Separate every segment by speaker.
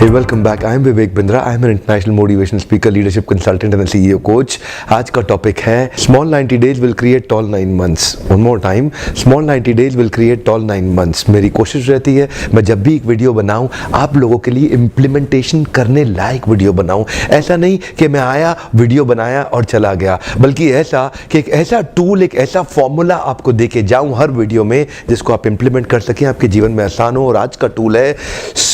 Speaker 1: Hey, welcome back. I am Vivek Bindra. I am an international motivational speaker, leadership consultant and a CEO coach. आज का topic है Small 90 days will create tall 9 months. One more time. Small 90 days will create tall 9 months. मेरी कोशिश रहती है मैं जब भी एक वीडियो बनाऊं आप लोगों के लिए इम्प्लीमेंटेशन करने लायक वीडियो बनाऊं। ऐसा नहीं कि मैं आया वीडियो बनाया और चला गया, बल्कि ऐसा कि एक ऐसा टूल, एक ऐसा फॉर्मूला आपको दे के जाऊं हर वीडियो में जिसको आप इम्प्लीमेंट कर सकें, आपके जीवन में आसान हो। और आज का टूल है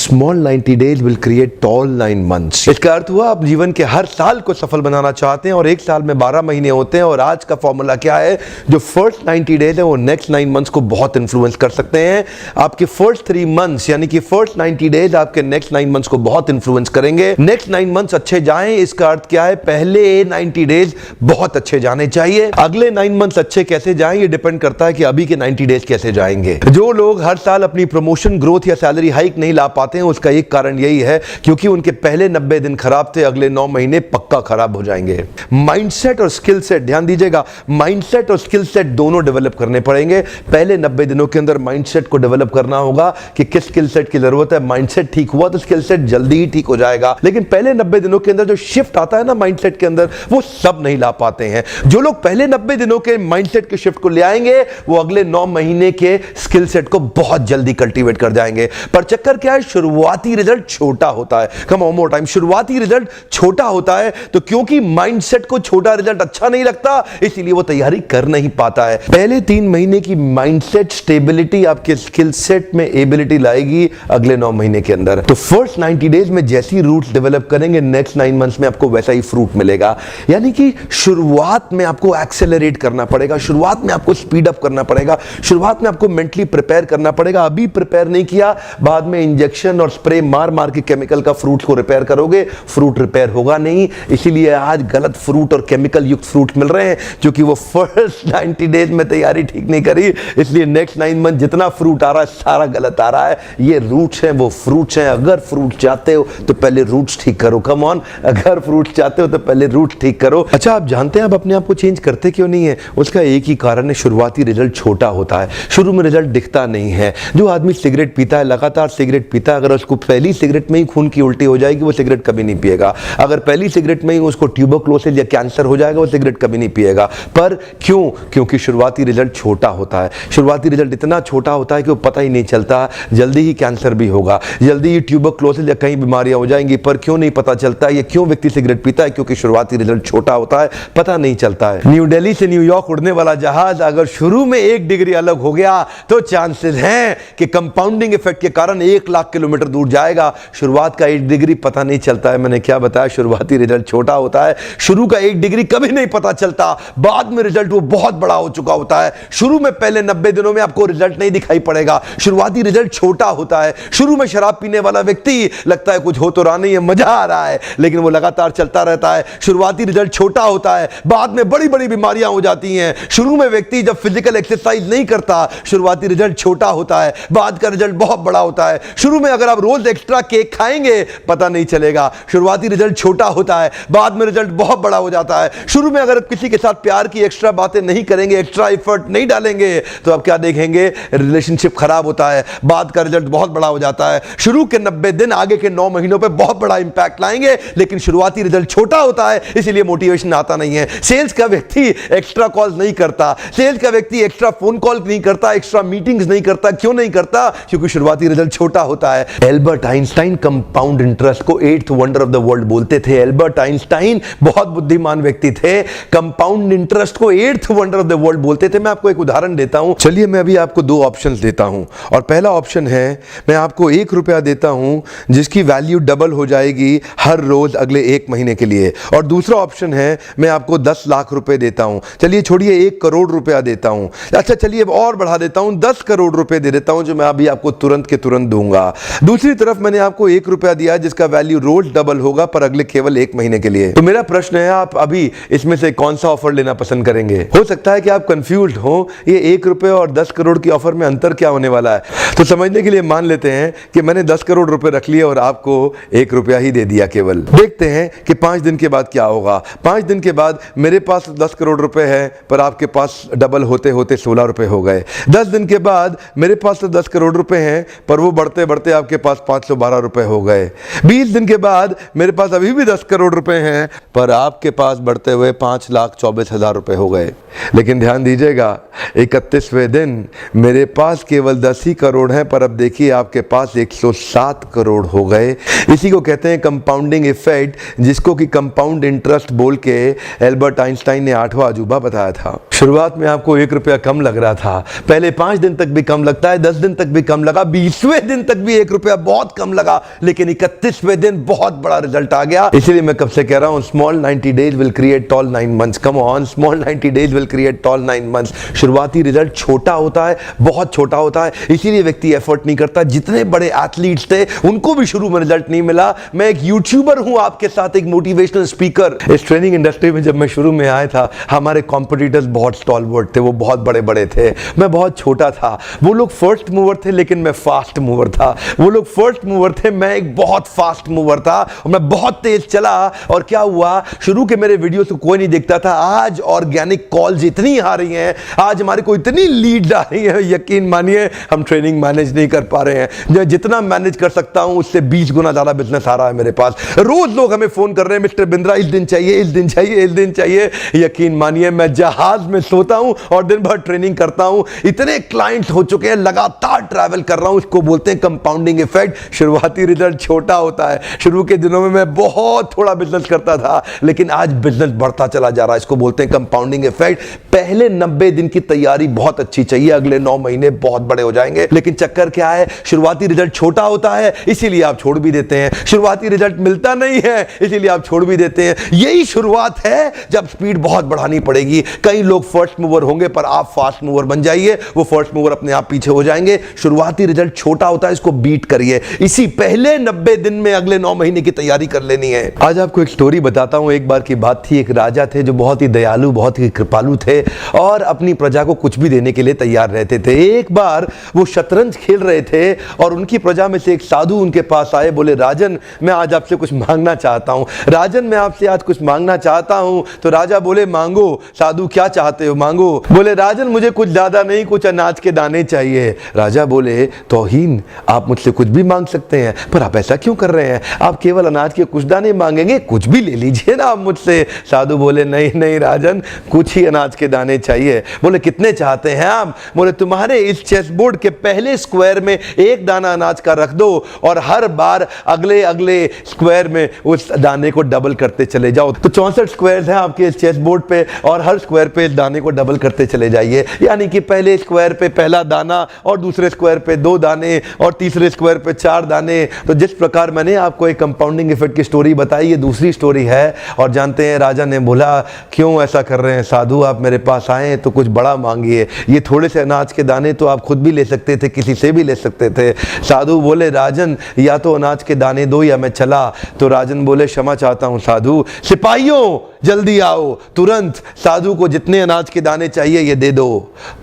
Speaker 1: Small 90 days will create tall 9 months। इसका अर्थ हुआ आप जीवन के हर साल को सफल बनाना चाहते हैं और एक साल में 12 महीने होते हैं। और आज का फॉर्मूला क्या है? जो फर्स्ट 90 डेज है वो नेक्स्ट 9 मंथ्स को बहुत इन्फ्लुएंस कर सकते हैं। आपके फर्स्ट 3 मंथ्स यानी कि फर्स्ट 90 डेज आपके नेक्स्ट 9 मंथ्स को बहुत इन्फ्लुएंस करेंगे। नेक्स्ट 9 मंथ्स अच्छे जाएं, इसका अर्थ क्या है? पहले 90 डेज बहुत अच्छे जाने चाहिए। अगले 9 मंथ्स अच्छे कैसे जाएं ये डिपेंड करता है कि अभी के 90 डेज कैसे जाएंगे। जो लोग हर साल अपनी प्रमोशन, ग्रोथ या सैलरी हाइक नहीं ला पाते हैं उसका एक कारण यही है क्योंकि उनके पहले 90 दिन खराब थे, अगले 9 महीने पक्का खराब हो जाएंगे। माइंडसेट और स्किल सेट, ध्यान दीजिएगा, माइंडसेट और स्किल सेट दोनों डेवलप करने पड़ेंगे। पहले 90 दिनों के अंदर माइंडसेट को डेवलप करना होगा कि किस स्किल सेट की जरूरत है। माइंडसेट ठीक हुआ तो स्किल सेट जल्दी ही ठीक हो जाएगा। लेकिन पहले 90 दिनों के अंदर जो शिफ्ट आता है ना माइंडसेट के अंदर, वो सब नहीं ला पाते हैं। जो लोग पहले 90 दिनों के माइंडसेट के शिफ्ट को ले आएंगे वो अगले 9 महीने के स्किल सेट को बहुत जल्दी कल्टीवेट कर जाएंगे। पर चक्कर क्या है? शुरुआती रिजल्ट छोटा होता है। कम ऑन मोर टाइम, शुरुआती रिजल्ट छोटा होता है। तो क्योंकि माइंडसेट को छोटा रिजल्ट अच्छा नहीं लगता इसीलिए वो तैयारी कर नहीं पाता है। पहले 3 महीने की माइंडसेट स्टेबिलिटी आपके स्किल सेट में एबिलिटी लाएगी अगले 9 महीने के अंदर। तो फर्स्ट 90 डेज में जैसी रूट्स डेवलप करेंगे नेक्स्ट 9 मंथ्स में आपको वैसा ही फ्रूट मिलेगा। यानी कि शुरुआत में आपको एक्सेलरेट करना पड़ेगा, शुरुआत में आपको स्पीड अप करना पड़ेगा, शुरुआत में आपको मेंटली प्रिपेयर करना पड़ेगा। अभी प्रिपेयर नहीं किया, बाद में इंजेक्शन और स्प्रे मार मार के केमिकल का फ्रूट को रिपेयर करोगे, फ्रूट रिपेयर होगा नहीं। इसीलिए आज गलत फ्रूट और केमिकल युक्त फ्रूट मिल रहे हैं क्योंकि वो फर्स्ट 90 डेज में तैयारी ठीक नहीं करी। इसलिए नेक्स्ट 9 मंथ जितना फ्रूट आ रहा है सारा गलत आ रहा है। ये रूट्स हैं, वो फ्रूट्स हैं। अगर फ्रूट चाहते हो तो पहले रूट्स ठीक करो। कम ऑन, अगर फ्रूट चाहते हो तो पहले रूट्स ठीक करो। अच्छा, आप जानते हैं आप अपने आप को चेंज करते क्यों नहीं है? उसका एक ही कारण है, शुरुआती रिजल्ट छोटा होता है, शुरू में रिजल्ट दिखता नहीं है। जो आदमी सिगरेट पीता है, लगातार सिगरेट पीता है, अगर उसको पहली सिगरेट में ही खून की उल्टी हो जाएगी वो सिगरेट कभी नहीं पिएगा। अगर पहली सिगरेट में ही उसको ट्यूबरक्लोसिस या कैंसर हो जाएगा वो सिगरेट कभी नहीं पिएगा। पर क्यों? क्योंकि शुरुआती रिजल्ट छोटा होता है। शुरुआती रिजल्ट इतना छोटा होता है कि वो पता ही नहीं चलता, जल्दी ही कैंसर भी होगा, जल्दी ही ट्यूबरक्लोसिस या कई बीमारियां हो जाएंगी। पर क्यों नहीं पता चलता? ये क्यों व्यक्ति सिगरेट पीता है? क्योंकि शुरुआती रिजल्ट छोटा होता है, पता नहीं चलता है। न्यू दिल्ली से न्यूयॉर्क उड़ने वाला जहाज अगर शुरू में 1 डिग्री अलग हो गया तो चांसेस हैं कि कंपाउंडिंग इफेक्ट के कारण 1 लाख किलोमीटर दूर जाएगा। शुरुआत का 1 डिग्री पता नहीं चलता है। मैंने क्या बताया? शुरुआती रिजल्ट छोटा होता है। शुरू का 1 डिग्री कभी नहीं पता चलता, बाद में रिजल्ट वो बहुत बड़ा हो चुका होता है। शुरू में पहले 90 दिनों में आपको रिजल्ट नहीं दिखाई पड़ेगा, शुरुआती रिजल्ट छोटा होता है। शुरू में शराब पीने वाला व्यक्ति लगता है कुछ हो तो रहा नहीं है, मजा आ रहा है, लेकिन वो लगातार चलता रहता है। शुरुआती रिजल्ट छोटा होता है, बाद में बड़ी बड़ी बीमारियां हो जाती हैं। शुरू में व्यक्ति जब फिजिकल एक्सरसाइज नहीं करता शुरुआती रिजल्ट छोटा होता है, बाद का रिजल्ट बहुत बड़ा होता है। शुरू में अगर आप रोज एक्स्ट्रा केक खाएंगे पता नहीं चलेगा, शुरुआती रिजल्ट छोटा होता है, बाद में रिजल्ट बहुत बड़ा हो जाता है। शुरू में अगर किसी के साथ प्यार की एक्स्ट्रा बातें नहीं करेंगे, एक्स्ट्रा एफर्ट नहीं डालेंगे तो आप क्या देखेंगे? रिलेशनशिप खराब होता है, बाद का रिजल्ट बहुत बड़ा हो जाता है। शुरू के 90 दिन आगे के 9 महीनों पे बहुत बड़ा इंपैक्ट लाएंगे, लेकिन शुरुआती रिजल्ट छोटा होता है इसलिए मोटिवेशन आता नहीं है। सेल्स का व्यक्ति एक्स्ट्रा कॉल नहीं करता, सेल्स का व्यक्ति एक्स्ट्रा फोन कॉल नहीं करता, एक्स्ट्रा मीटिंग्स नहीं करता। क्यों नहीं करता? क्योंकि शुरुआती रिजल्ट छोटा होता है। एल्बर्ट आइंस्टाइन कंपाउंड इंटरेस्ट को 8th wonder of the world बोलते थे। एल्बर्ट आइंस्टाइन बहुत बुद्धिमान व्यक्ति थे, कंपाउंड इंटरेस्ट को 8th wonder of the world बोलते थे। मैं आपको एक उदाहरण देता हूं। चलिए मैं अभी आपको 2 ऑप्शंस देता हूं और पहला ऑप्शन है मैं आपको 1 रुपया देता हूं जिसकी वैल्यू डबल हो जाएगी हर रोज अगले 1 महीने के लिए, और दूसरा ऑप्शन है मैं आपको 10 लाख रुपए देता हूं। चलिए छोड़िए 1 करोड़ रुपया देता हूं। अच्छा चलिए अब और बढ़ा देता हूं, 10 करोड़ रुपए दे देता हूं जो मैं अभी आपको तुरंत के तुरंत दूंगा। दूसरी तरफ मैंने आपको 1 रुपया दिया जिसका वैल्यू रोज डबल होगा पर अगले केवल 1 महीने के लिए। तो मेरा प्रश्न है आप अभी इसमें से कौन सा ऑफर लेना पसंद करेंगे? हो सकता है कि आप कंफ्यूज्ड हो, ये 1 रुपए और 10 करोड़ की ऑफर में अंतर क्या होने वाला है। तो समझने के लिए मान लेते हैं कि मैंने 10 करोड़ रुपए रख लिए और आपको 1 रुपया ही दे दिया केवल। देखते हैं कि 5 दिन के बाद क्या होगा। 5 दिन के बाद मेरे पास 10 करोड़ रुपए है पर आपके पास डबल होते होते 16 रुपए हो गए। 10 दिन के बाद मेरे पास तो 10 करोड़ रुपए हैं पर वो बढ़ते बढ़ते आपके पास 512 रुपए हो गए। 20 दिन के बाद मेरे पास अभी भी 10 करोड़ रुपए हैं, पर आपके पास बढ़ते हुए 5,24,000 रुपए हो गए। लेकिन ध्यान दीजिएगा, 31वें दिन मेरे पास केवल 10 ही करोड़ हैं, पर अब देखिए आपके पास 107 करोड़ हो गए। इसी को कहते हैं कंपाउंडिंग इफेक्ट, जिसको कि कंपाउंड इंटरेस्ट बोल के एल्बर्ट आइंस्टाइन ने 8वां अजूबा बताया था। शुरुआत में आपको 1 रुपया कम लग रहा था, पहले 5 दिन तक भी कम लगता है, 10 दिन तक भी कम लगा, 20वें दिन तक भी 1 रुपया बहुत कम लगा, लेकिन 31वें दिन बहुत बड़ा रिजल्ट आ गया। इसीलिए मैं कब से कह रहा हूं, small 90 days will create tall 9 months. Come on, small 90 days will create tall 9 months. शुरुआती रिजल्ट छोटा होता है, बहुत छोटा होता है, इसीलिए व्यक्ति एफर्ट नहीं करता। जितने बड़े एथलीट्स थे उनको भी शुरू में रिजल्ट नहीं मिला। मैं एक यूट्यूबर हूं आपके साथ, एक मोटिवेशनल स्पीकर। इस ट्रेनिंग इंडस्ट्री में जब मैं शुरू में आया था, हमारे कॉम्पिटिटर्स बहुत स्टॉलवर्ट थे, वो बहुत बड़े बड़े थे, मैं बहुत छोटा था। वो लोग फर्स्ट मूवर थे, लेकिन मैं फास्ट मूवर था। वो लोग फर्स्ट मूवर थे, मैं एक बहुत फास्ट मूवर था, और मैं बहुत तेज चला। और क्या हुआ, शुरू के मेरे वीडियोस को कोई नहीं देखता था, आज ऑर्गेनिक कॉल्स इतनी आ रही हैं, आज हमारे को इतनी लीड आ रही है, यकीन मानिए हम ट्रेनिंग मैनेज नहीं कर पा रहे हैं। मैं जितना मैनेज कर सकता हूं उससे 20 गुना ज्यादा बिजनेस आ रहा है मेरे पास। रोज लोग हमें फोन कर रहे हैं, मिस्टर बिंद्रा इस दिन चाहिए, इस दिन चाहिए, इस दिन चाहिए। यकीन मानिए मैं जहाज में सोता हूं और दिन भर ट्रेनिंग करता हूं। इतने क्लाइंट्स हो चुके हैं, लगातार ट्रैवल कर रहा हूं। इसको बोलते हैं कंपाउंडिंग इफेक्ट। शुरुआती रिजल्ट छोटा होता है, शुरू के दिनों में मैं बहुत थोड़ा बिजनेस करता था, लेकिन आज बिजनेस बढ़ता चला जा रहा है। इसको बोलते हैं कंपाउंडिंग इफेक्ट। पहले 90 दिन की तैयारी बहुत अच्छी चाहिए, अगले 9 महीने बहुत बड़े हो जाएंगे। लेकिन चक्कर क्या है, शुरुआती रिजल्ट छोटा होता है, इसीलिए आप छोड़ भी देते हैं। शुरुआती रिजल्ट मिलता नहीं है, इसीलिए आप छोड़ भी देते हैं। यही शुरुआत है, जब स्पीड बहुत बढ़ानी पड़ेगी। कई लोग फर्स्ट मूवर होंगे, पर आप फास्ट मूवर बन जाइए, वो फर्स्ट मूवर अपने आप पीछे हो जाएंगे। शुरुआती रिजल्ट छोटा होता है, इसको बीट करिए। इसी पहले 90 दिन में अगले 9 महीने की तैयारी कर लेनी है। आज आपको एक स्टोरी बताता हूं। एक बार की बात थी, एक राजा थे जो बहुत ही दयालु, बहुत ही कृपालु थे, और अपनी प्रजा को कुछ भी देने के लिए तैयार रहते थे। एक बार वो शतरंज खेल रहे थे, और उनकी प्रजा में से एक साधु उनके पास आए, बोले राजन मैं आज आपसे कुछ मांगना चाहता हूं। राजन मैं आपसे आज कुछ मांगना चाहता हूं। तो राजा बोले मांगो। साधु क्या चाहते हो, मांगो। बोले राजन मुझे कुछ ज्यादा नहीं, कुछ अनाज के दाने चाहिए। राजा बोले तौहीन, आप मुझसे कुछ भी मांग सकते हैं, पर आप ऐसा क्यों कर रहे हैं? आप केवल अनाज के कुछ दाने मांगेंगे, कुछ भी ले लीजिए ना आप मुझसे। साधु बोले नहीं नहीं राजन, कुछ ही अनाज के दाने चाहिए। बोले कितने चाहते हैं आप? बोले तुम्हारे इस चेस बोर्ड के पहले स्क्वायर में एक दाना अनाज का रख दो, और हर बार अगले अगले स्क्वायर में उस दाने को डबल करते चले जाओ। तो 64 स्क्वायर्स हैं आपके इस चेस बोर्ड पे, और हर स्क्वायर पे इस दाने को डबल करते चले जाइए। यानी कि पहले स्क्वायर पे पहला दाना, और दूसरे स्क्वायर पे 2 दाने, और तीसरे स्क्वायर पे 4 दाने। तो जिस प्रकार मैंने आपको एक कंपाउंडिंग इफेक्ट की स्टोरी बताई, ये दूसरी स्टोरी है। और जानते हैं राजा ने बोला क्यों ऐसा कर रहे हैं साधु, आप मेरे पास आए तो कुछ बड़ा मांगिए। ये थोड़े से अनाज के दाने तो आप खुद भी ले सकते थे, किसी से भी ले सकते थे। साधु बोले राजन या तो अनाज के दाने दो या मैं चला। तो राजन बोले क्षमा चाहता हूं साधु, सिपाहियों जल्दी आओ तुरंत, साधु को जितने अनाज के दाने चाहिए ये दे दो।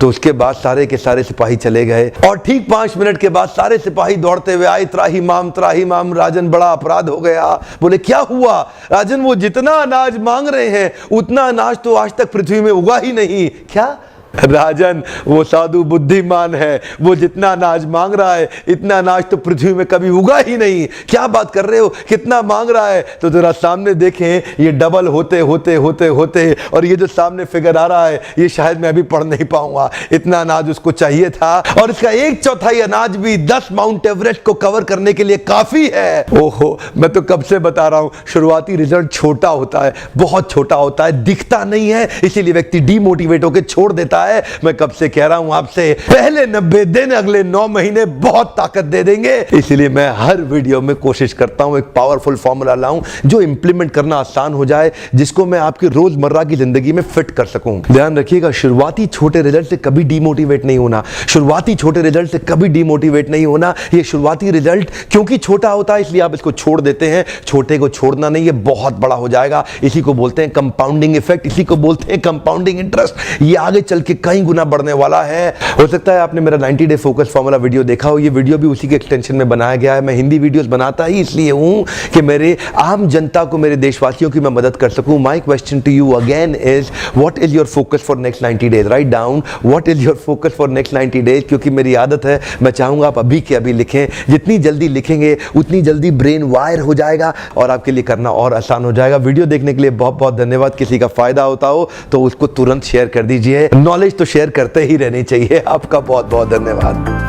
Speaker 1: तो उसके बाद सारे के सारे सिपाही चले गए, और ठीक 5 मिनट के बाद सारे सिपाही दौड़ते हुए आए, त्राही माम। राजन बड़ा अपराध हो गया। बोले क्या हुआ? राजन वो जितना अनाज मांग रहे हैं उतना अनाज तो आज तक पृथ्वी में उगा ही नहीं। क्या? राजन वो साधु बुद्धिमान है, वो जितना अनाज मांग रहा है इतना अनाज तो पृथ्वी में कभी उगा ही नहीं। क्या बात कर रहे हो, कितना मांग रहा है? तो जरा सामने देखें, ये डबल होते होते होते होते, और ये जो सामने फिगर आ रहा है ये शायद मैं अभी पढ़ नहीं पाऊंगा। इतना अनाज उसको चाहिए था, और इसका 1/4 अनाज भी 10 माउंट एवरेस्ट को कवर करने के लिए काफी है। ओहो, मैं तो कब से बता रहा हूं, शुरुआती रिजल्ट छोटा होता है, बहुत छोटा होता है, दिखता नहीं है, इसीलिए व्यक्ति डीमोटिवेट होकर छोड़ देता है। मैं कब से कह रहा हूं आपसे, पहले 90 दिन अगले 9 महीने बहुत ताकत दे देंगे। इसलिए मैं हर वीडियो में कोशिश करता हूं एक पावरफुल फॉर्मूला लाऊं जो इंप्लीमेंट करना आसान हो जाए, जिसको मैं आपकी रोजमर्रा की जिंदगी में फिट कर सकूं। ध्यान रखिएगा, शुरुआती छोटे रिजल्ट से कभी डीमोटिवेट नहीं होना। शुरुआती छोटे रिजल्ट से कभी डीमोटिवेट नहीं होना। ये शुरुआती रिजल्ट क्योंकि छोटा होता है इसलिए आप इसको छोड़ देते हैं। छोटे को छोड़ना नहीं, ये बहुत बड़ा हो जाएगा। इसी को बोलते हैं कंपाउंडिंग इफेक्ट, इसी को बोलते हैं कंपाउंडिंग इंटरेस्ट। ये आगे चल के के कई गुना बढ़ने वाला है। हो सकता है आपने मेरा 90 डे फोकस फॉर्मूला वीडियो देखा हो, ये वीडियो भी उसी के एक्सटेंशन में बनाया गया है। मैं हिंदी वीडियोस बनाता ही इसलिए हूं कि मेरे आम जनता को, मेरे देशवासियों की मैं मदद कर सकूं। My question to you again is what is your focus for next 90 days? Write down what is your focus for next 90 days, क्योंकि मेरी आदत है, मैं चाहूंगा आप अभी के अभी लिखें। जितनी जल्दी लिखेंगे उतनी जल्दी ब्रेन वायर हो जाएगा और आपके लिए करना और आसान हो जाएगा। वीडियो देखने के लिए बहुत बहुत धन्यवाद। किसी का फायदा होता हो तो उसको तुरंत शेयर कर दीजिए। नॉलेज तो शेयर करते ही रहनी चाहिए। आपका बहुत बहुत धन्यवाद।